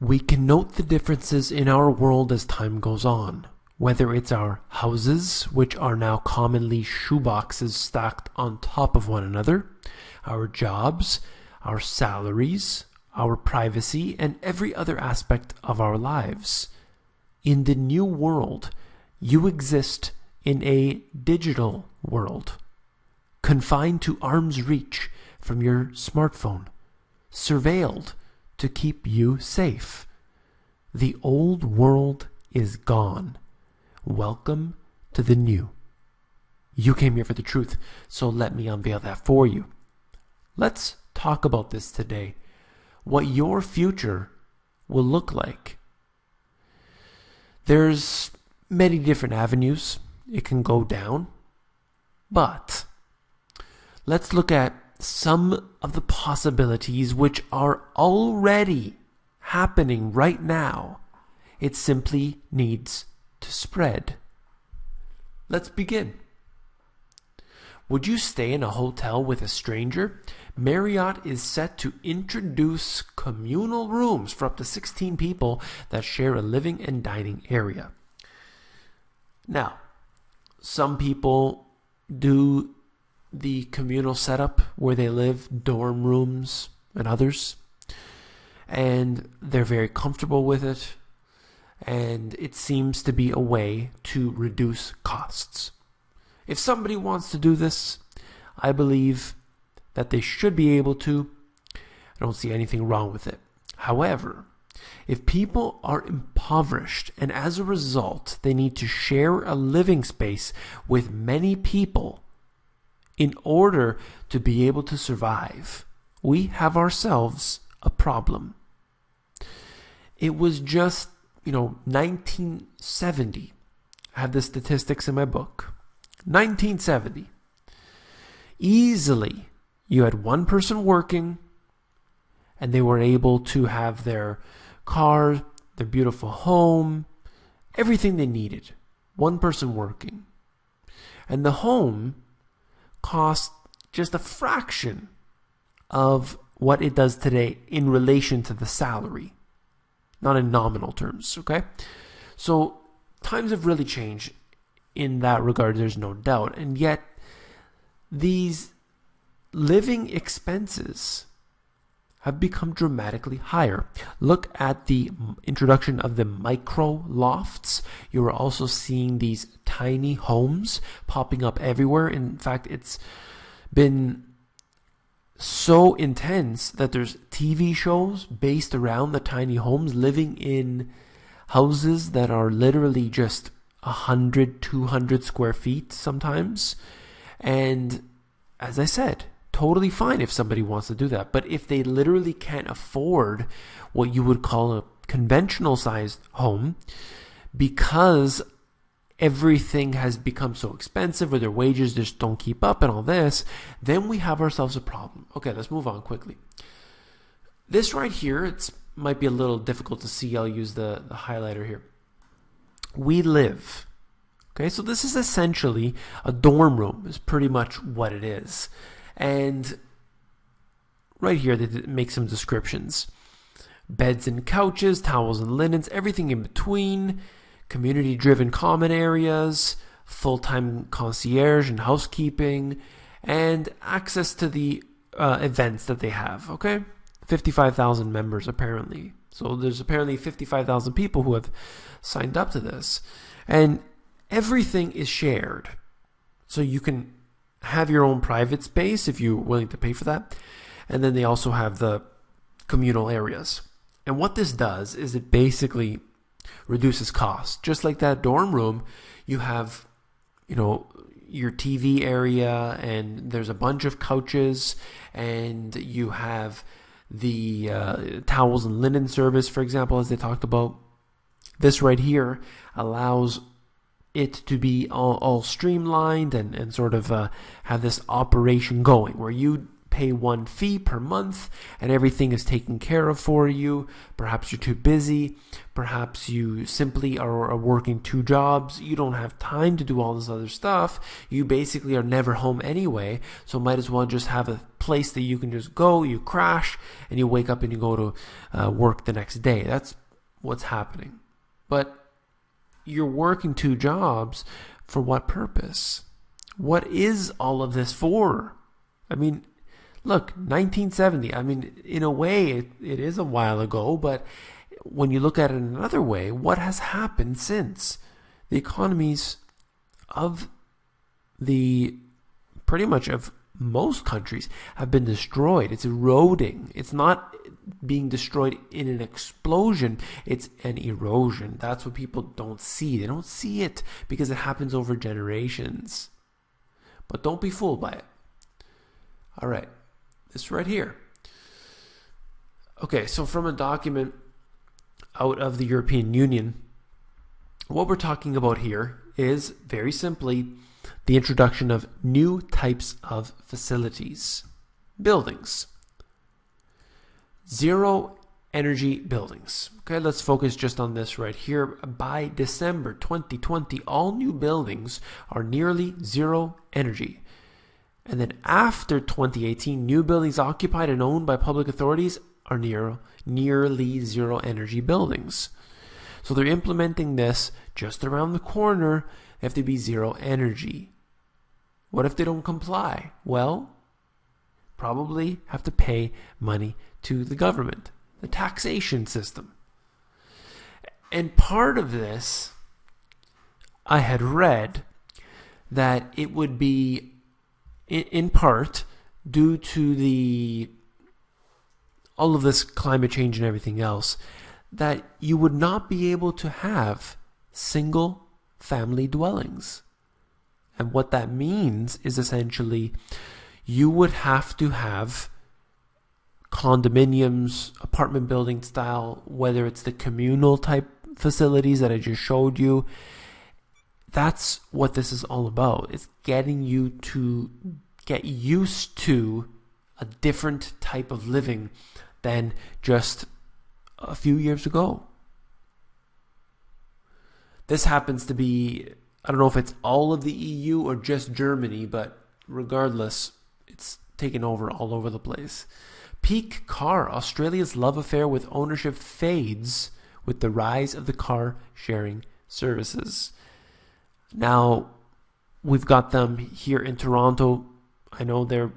We can note the differences in our world as time goes on, whether it's our houses, which are now commonly shoeboxes stacked on top of one another, our jobs, our salaries, our privacy, and every other aspect of our lives. In the new world, you exist in a digital world, confined to arm's reach from your smartphone, surveilled to keep you safe. The old world is gone. Welcome to the new. You came here for the truth, so let me unveil that for you. Let's talk about this today. What your future will look like. There's many different avenues it can go down, but let's look at some of the possibilities which are already happening right now. It simply needs to spread. Let's begin. Would you stay in a hotel with a stranger? Marriott is set to introduce communal rooms for up to 16 people that share a living and dining area. Now, some people do the communal setup where they live, dorm rooms and others, and they're very comfortable with it, and it seems to be a way to reduce costs. If somebody wants to do this, I believe that they should be able to. I don't see anything wrong with it. However, if people are impoverished and as a result they need to share a living space with many people in order to be able to survive, we have ourselves a problem. It was just, 1970. I have the statistics in my book. 1970. Easily, you had one person working, and they were able to have their car, their beautiful home, everything they needed. One person working. And the home cost just a fraction of what it does today in relation to the salary. Not in nominal terms, okay? So times have really changed in that regard, there's no doubt. And yet, these living expenses have become dramatically higher. Look at the introduction of the micro lofts. You are also seeing these tiny homes popping up everywhere. In fact, it's been so intense that there's TV shows based around the tiny homes, living in houses that are literally just 100, 200 square feet sometimes. And as I said, totally fine if somebody wants to do that. But if they literally can't afford what you would call a conventional sized home because everything has become so expensive or their wages just don't keep up and all this, then we have ourselves a problem. Okay, let's move on quickly. This right here, it might be a little difficult to see. I'll use the highlighter here. We live. Okay, so this is essentially a dorm room, is pretty much what it is. And right here, they make some descriptions. Beds and couches, towels and linens, everything in between, community-driven common areas, full-time concierge and housekeeping, and access to the events that they have, okay? 55,000 members, apparently. So there's apparently 55,000 people who have signed up to this. And everything is shared. So you can have your own private space if you're willing to pay for that. And then they also have the communal areas. And what this does is it basically reduces costs. Just like that dorm room, you have, your TV area, and there's a bunch of couches, and you have the towels and linen service, for example, as they talked about. This right here allows it to be all streamlined and sort of have this operation going where you pay one fee per month and everything is taken care of for you. Perhaps you're too busy. Perhaps you simply are working two jobs. You don't have time to do all this other stuff. You basically are never home anyway, so might as well just have a place that you can just go, you crash, and you wake up and you go to work the next day. That's what's happening. But you're working two jobs for what purpose? What is all of this for? I mean, look, 1970, I mean, in a way, it is a while ago, but when you look at it another way, what has happened since? The economies of pretty much of most countries have been destroyed. It's eroding. It's not being destroyed in an explosion. It's an erosion. That's what people don't see. They don't see it because it happens over generations. But don't be fooled by it. All right. This right here. Okay, so from a document out of the European Union, what we're talking about here is very simply the introduction of new types of facilities, buildings, zero energy buildings. Okay, let's focus just on this right here. By December 2020, all new buildings are nearly zero energy. And then after 2018, new buildings occupied and owned by public authorities are nearly zero energy buildings. So they're implementing this just around the corner. They have to be zero energy. What if they don't comply? Well, probably have to pay money to the government, the taxation system. And part of this, I had read that it would be in part due to all of this climate change and everything else, that you would not be able to have single family dwellings. And what that means is essentially you would have to have condominiums, apartment building style, whether it's the communal type facilities that I just showed you. That's what this is all about. It's getting you to get used to a different type of living than just a few years ago. This happens to be, I don't know if it's all of the EU or just Germany, but regardless, it's taken over all over the place. Peak car. Australia's love affair with ownership fades with the rise of the car sharing services. Now, we've got them here in Toronto. I know they're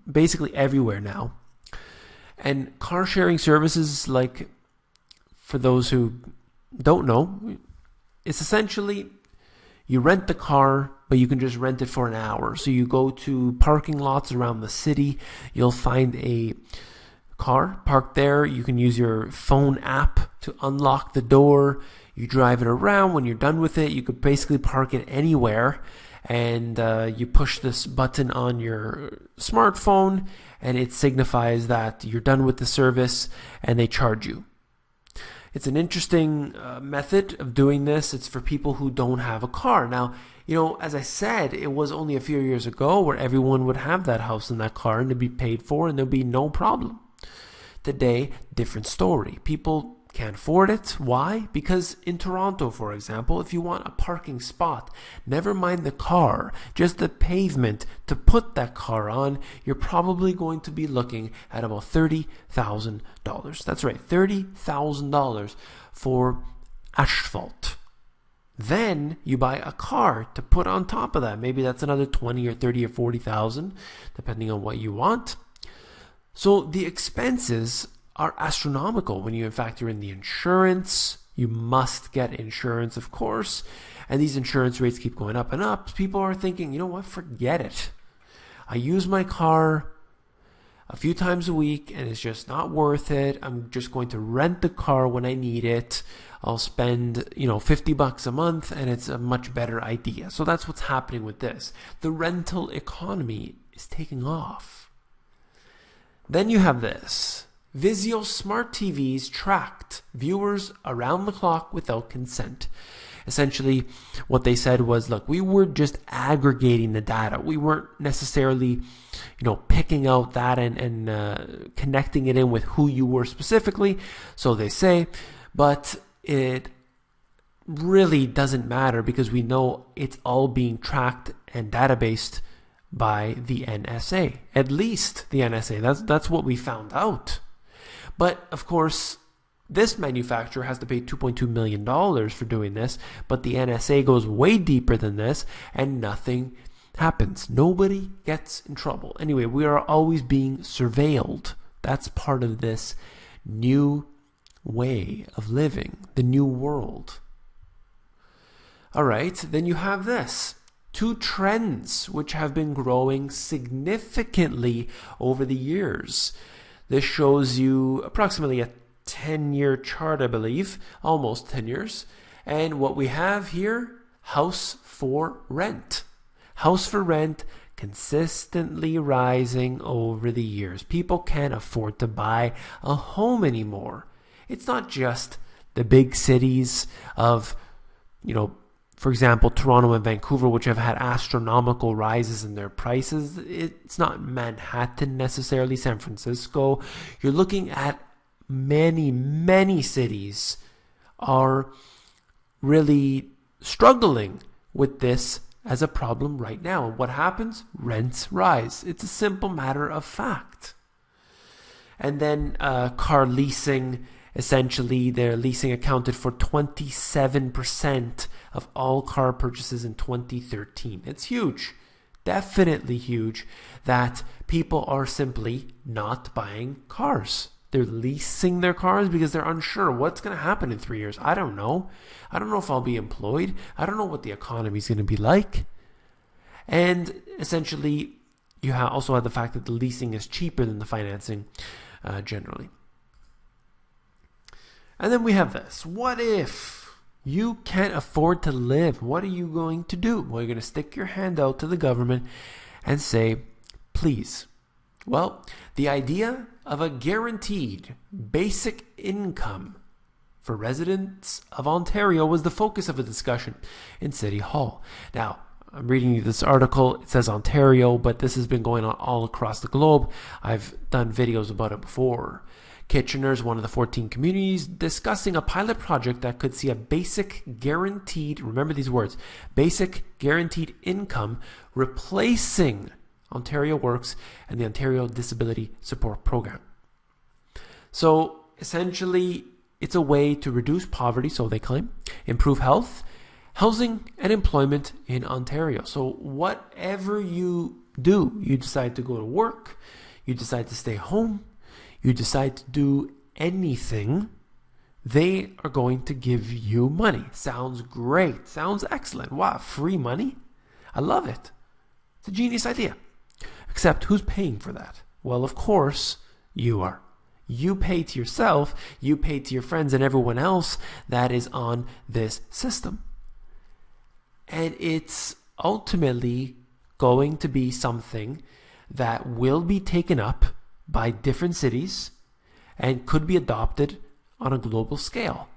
basically everywhere now. And car sharing services, like, for those who don't know, it's essentially you rent the car, but you can just rent it for an hour. So you go to parking lots around the city. You'll find a car parked there. You can use your phone app to unlock the door. You drive it around. When you're done with it, you could basically park it anywhere. And you push this button on your smartphone, and it signifies that you're done with the service, and they charge you. It's an interesting method of doing this. It's for people who don't have a car. Now, as I said, it was only a few years ago where everyone would have that house and that car and it'd be paid for and there'd be no problem. Today, different story. People can't afford it. Why? Because in Toronto, for example, if you want a parking spot, never mind the car, just the pavement to put that car on, you're probably going to be looking at about $30,000. That's right, $30,000 for asphalt. Then you buy a car to put on top of that. Maybe that's another 20 or 30 or 40,000, depending on what you want. So the expenses are astronomical when you factor in the insurance. You must get insurance, of course, and these insurance rates keep going up and up. People are thinking, you know what, forget it. I use my car a few times a week and it's just not worth it. I'm just going to rent the car when I need it. I'll spend, $50 a month and it's a much better idea. So that's what's happening with this. The rental economy is taking off. Then you have this. Vizio smart TVs tracked viewers around the clock without consent. Essentially, what they said was, look, we were just aggregating the data. We weren't necessarily, picking out that and connecting it in with who you were specifically. So they say, but it really doesn't matter because we know it's all being tracked and databased by the NSA. At least the NSA. That's what we found out. But of course, this manufacturer has to pay $2.2 million for doing this, but the NSA goes way deeper than this and nothing happens. Nobody gets in trouble. Anyway, we are always being surveilled. That's part of this new way of living, the new world. All right, then you have this. 2 trends which have been growing significantly over the years. This shows you approximately a 10-year chart, I believe, almost 10 years. And what we have here, house for rent. House for rent consistently rising over the years. People can't afford to buy a home anymore. It's not just the big cities of, for example, Toronto and Vancouver, which have had astronomical rises in their prices. It's not Manhattan necessarily, San Francisco. You're looking at many, many cities are really struggling with this as a problem right now. And what happens? Rents rise. It's a simple matter of fact. And then car leasing, essentially their leasing accounted for 27% of all car purchases in 2013. It's huge. Definitely huge that people are simply not buying cars. They're leasing their cars because they're unsure what's going to happen in 3 years. I don't know. I don't know if I'll be employed. I don't know what the economy is going to be like. And essentially, you also have the fact that the leasing is cheaper than the financing generally. And then we have this. What if you can't afford to live? What are you going to do? Well, you're going to stick your hand out to the government and say, please. Well, the idea of a guaranteed basic income for residents of Ontario was the focus of a discussion in City Hall. Now, I'm reading you this article. It says Ontario, but this has been going on all across the globe. I've done videos about it before. Kitchener is one of the 14 communities discussing a pilot project that could see a basic guaranteed, remember these words, basic guaranteed income replacing Ontario Works and the Ontario Disability Support Program. So essentially, it's a way to reduce poverty, so they claim, improve health, housing, and employment in Ontario. So whatever you do, you decide to go to work, you decide to stay home, you decide to do anything, they are going to give you money. Sounds great. Sounds excellent. Wow, free money? I love it. It's a genius idea. Except who's paying for that? Well, of course, you are. You pay to yourself, you pay to your friends and everyone else that is on this system. And it's ultimately going to be something that will be taken up by different cities and could be adopted on a global scale.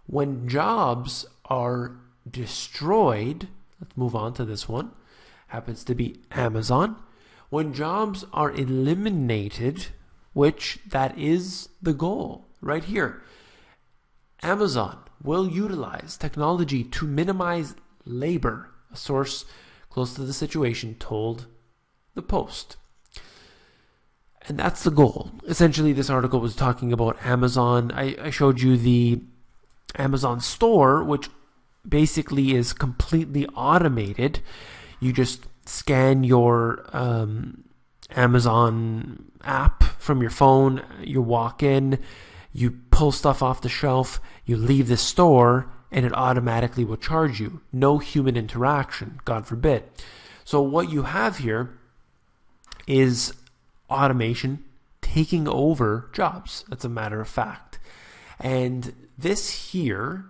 When jobs are destroyed, let's move on to this one, happens to be Amazon. When jobs are eliminated, which that is the goal right here, Amazon will utilize technology to minimize labor, a source close to the situation told the Post. And that's the goal. Essentially, this article was talking about Amazon. I showed you the Amazon store, which basically is completely automated. You just scan your Amazon app from your phone. You walk in, you pull stuff off the shelf, you leave the store, and it automatically will charge you. No human interaction, God forbid. So what you have here is automation taking over jobs. That's a matter of fact. And this here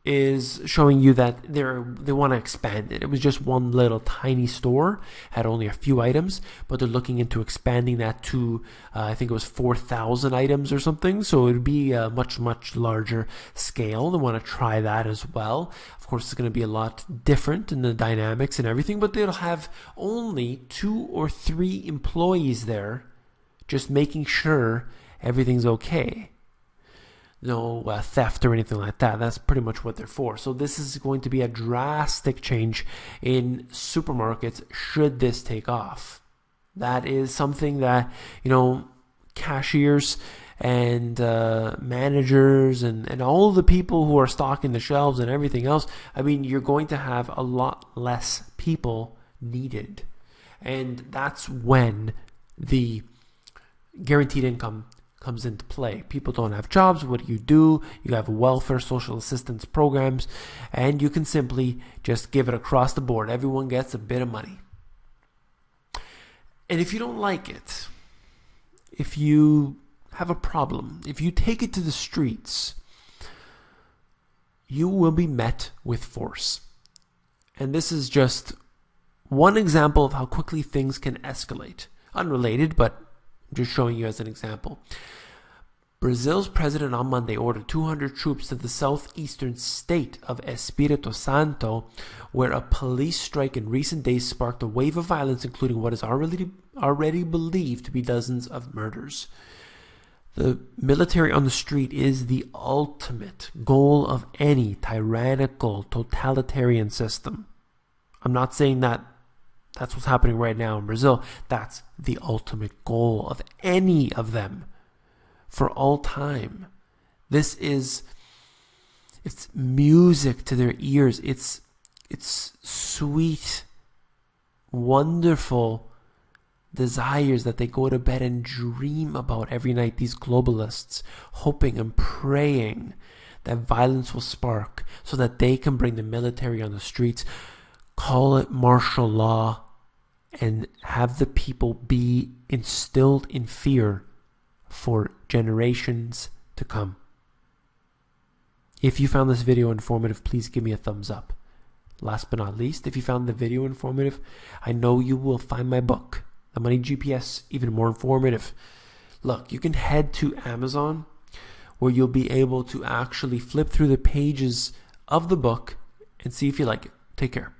is showing you that they want to expand it. It was just one little tiny store, had only a few items, but they're looking into expanding that to I think it was 4,000 items or something. So it would be a much larger scale. They want to try that as well. Of course, it's going to be a lot different in the dynamics and everything, but they'll have only 2 or 3 employees there, just making sure everything's okay. No theft or anything like that. That's pretty much what they're for. So this is going to be a drastic change in supermarkets should this take off. That is something that, cashiers and managers and all the people who are stocking the shelves and everything else, I mean, you're going to have a lot less people needed. And that's when the guaranteed income comes into play. People don't have jobs. What do? You have welfare, social assistance programs, and you can simply just give it across the board. Everyone gets a bit of money. And if you don't like it, if you have a problem, if you take it to the streets, you will be met with force. And this is just one example of how quickly things can escalate. Unrelated, but I'm just showing you as an example. Brazil's president on Monday ordered 200 troops to the southeastern state of Espírito Santo, where a police strike in recent days sparked a wave of violence, including what is already believed to be dozens of murders. The military on the street is the ultimate goal of any tyrannical, totalitarian system. I'm not saying that that's what's happening right now in Brazil. That's the ultimate goal of any of them for all time. It's music to their ears. It's sweet, wonderful desires that they go to bed and dream about every night, these globalists, hoping and praying that violence will spark so that they can bring the military on the streets, call it martial law, and have the people be instilled in fear for generations to come. If you found this video informative, please give me a thumbs up. Last but not least, if you found the video informative, I know you will find my book, The Money GPS, even more informative. Look, you can head to Amazon, where you'll be able to actually flip through the pages of the book and see if you like it. Take care.